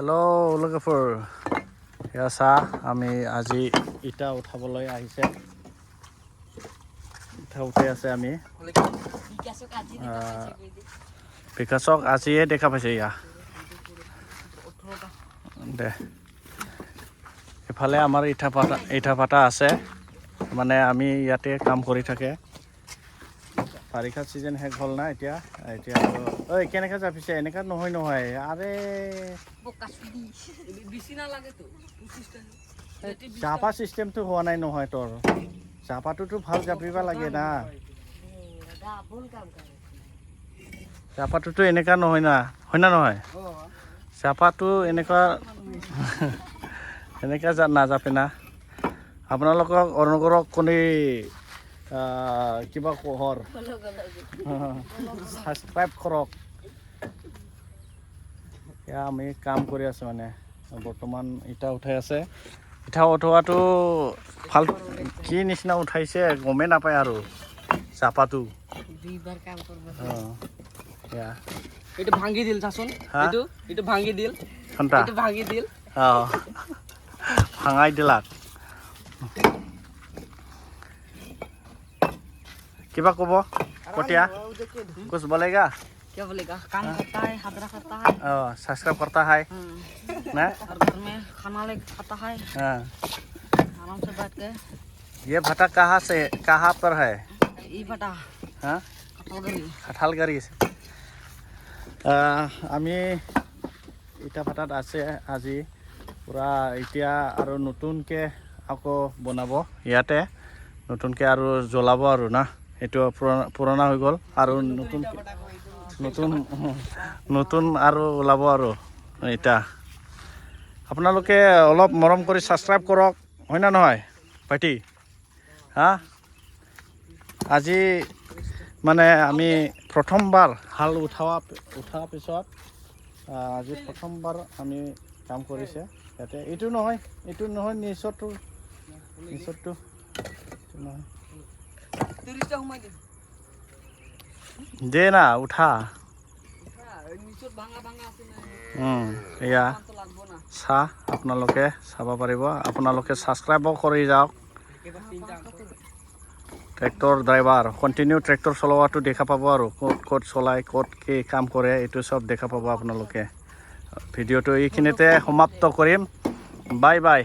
hello' লগেফৰ এয়া চাহ আমি আজি ইটা উঠাবলৈ আহিছে উঠাই আছে আমি বিকাশক আজিয়ে দেখা পাইছে ইয়া দে এফালে আমাৰ ইটা ভাটা আছে মানে আমি ইয়াতে কাম কৰি থাকে বাৰিষা চিজন শেষ হ'ল না এতিয়া ঐ কেনেকৈ যাবিছে এনেকৈ নহয় আৰে জাপা চিষ্টেমটো হোৱা নাই নহয় তোৰ জাপাটোতো ভাল জাপিব লাগে না জাপাটোতো এনেকুৱা নহয় না হয় না নহয় জাপাটো এনেকুৱা এনেকুৱা নাজাপে না আপোনালোকক অনুগ্ৰহ কৰি কিবা কোহৰ ছাবস্ক্ৰাইব কৰক এয়া আমি কাম কৰি আছোঁ মানে বৰ্তমান ইটা উঠাই আছে ইটা উঠোৱাটো ভাল কি নিচিনা উঠাইছে গমেই নাপায় আৰু চাপাটো এইটো ভাঙি দিল চাচোন এইটো ভাঙি দিল এইটো ভাঙি দিল ভাঙাই দিলাক কিবা ক'ব কটিয়া कुछ बोलेगा क्या बोलेगा काम करता है हाजरा करता है सब्सक्राइब करता है ना और घर में खाना ले खाता है आराम से बैठ के ये भट्टा कहाँ पर है ये भट्टा हाँ कठालगारी আমি ইটা ভাটাত আছে আজি পুৰা এতিয়া আৰু নতুনকৈ আকৌ বনাব ইয়াতে নতুনকৈ আৰু জ্বলাব আৰু না এইটো পুৰণা হৈ গ'ল আৰু নতুন আৰু ওলাব আৰু ইটা আপোনালোকে অলপ মৰম কৰি ছাবস্ক্ৰাইব কৰক হয় না নহয় ভাইটি হা আজি মানে আমি প্ৰথমবাৰ হাল উঠোৱা পিছত আজি প্ৰথমবাৰ আমি কাম কৰিছে ইয়াতে এইটো নহয় নিচৰটো নহয় দে না উঠা এয়া চাহ আপোনালোকে চাব পাৰিব আপোনালোকে ছাবস্ক্ৰাইবো কৰি যাওক ট্ৰেক্টৰ ড্ৰাইভাৰ কণ্টিনিউ ট্ৰেক্টৰ চলোৱাটো দেখা পাব আৰু ক'ত চলায় ক'ত কি কাম কৰে এইটো চব দেখা পাব আপোনালোকে ভিডিঅ'টো এইখিনিতে সমাপ্ত কৰিম বাই বাই